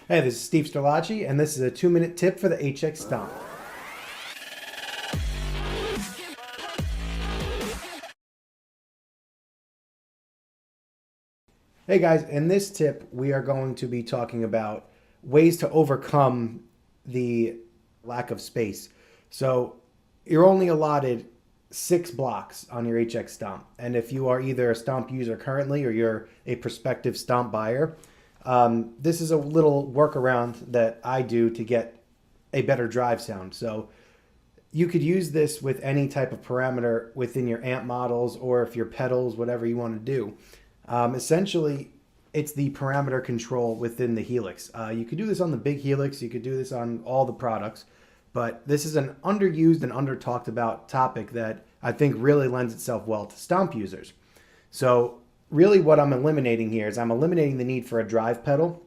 Hey, this is Steve Sterlacci, and this is a 2-minute tip for the HX Stomp. Hey guys, in this tip, we are going to be talking about ways to overcome the lack of space. So you're only allotted 6 blocks on your HX Stomp. And if you are either a Stomp user currently or you're a prospective Stomp buyer, this is a little workaround that I do to get a better drive sound. So you could use this with any type of parameter within your amp models, or if your pedals, whatever you want to do. Essentially, it's the parameter control within the Helix. You could do this on the big Helix. You could do this on all the products. But this is an underused and under-talked about topic that I think really lends itself well to Stomp users. So really what I'm eliminating here is I'm eliminating the need for a drive pedal.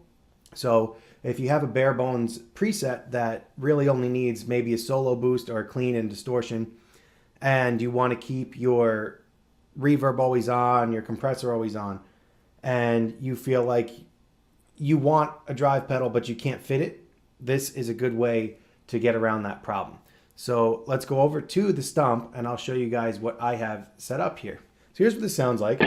So if you have a bare bones preset that really only needs maybe a solo boost or a clean and distortion, and you want to keep your reverb always on, your compressor always on, and you feel like you want a drive pedal but you can't fit it, this is a good way to get around that problem. So let's go over to the Stomp and I'll show you guys what I have set up here. So here's what this sounds like.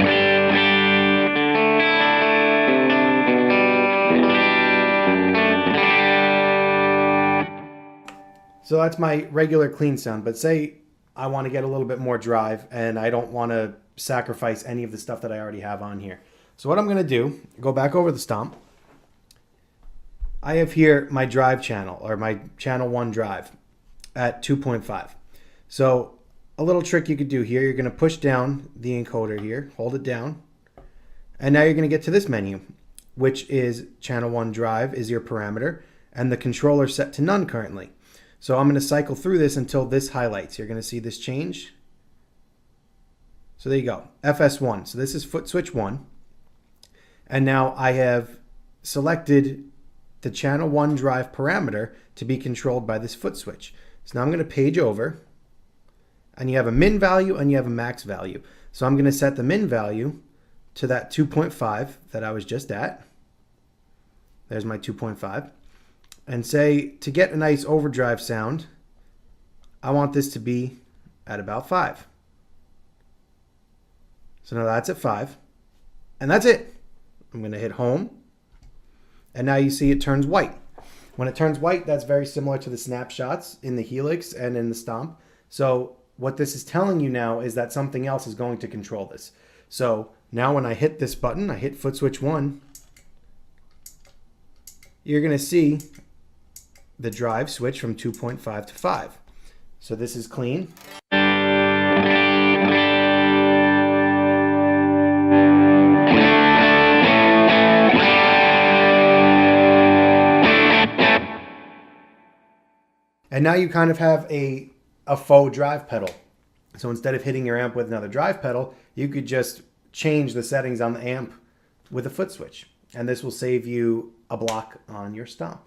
So that's my regular clean sound, but say I want to get a little bit more drive and I don't want to sacrifice any of the stuff that I already have on here. So what I'm going to do, go back over the Stomp. I have here my drive channel, or my channel 1 drive at 2.5. So a little trick you could do here, you're going to push down the encoder here, hold it down, and now you're going to get to this menu, which is channel 1 drive is your parameter, and the controller set to none currently. So I'm going to cycle through this until this highlights. You're going to see this change. So there you go, FS1. So this is foot switch 1. And now I have selected the channel 1 drive parameter to be controlled by this foot switch. So now I'm going to page over, and you have a min value and you have a max value. So I'm going to set the min value to that 2.5 that I was just at. There's my 2.5. And say, to get a nice overdrive sound, I want this to be at about 5. So now that's at 5. And that's it. I'm going to hit home. And now you see it turns white. When it turns white, that's very similar to the snapshots in the Helix and in the Stomp. So what this is telling you now is that something else is going to control this. So now when I hit this button, I hit foot switch 1, you're going to see the drive switch from 2.5 to 5. So this is clean. And now you kind of have a faux drive pedal. So instead of hitting your amp with another drive pedal, you could just change the settings on the amp with a foot switch. And this will save you a block on your Stomp.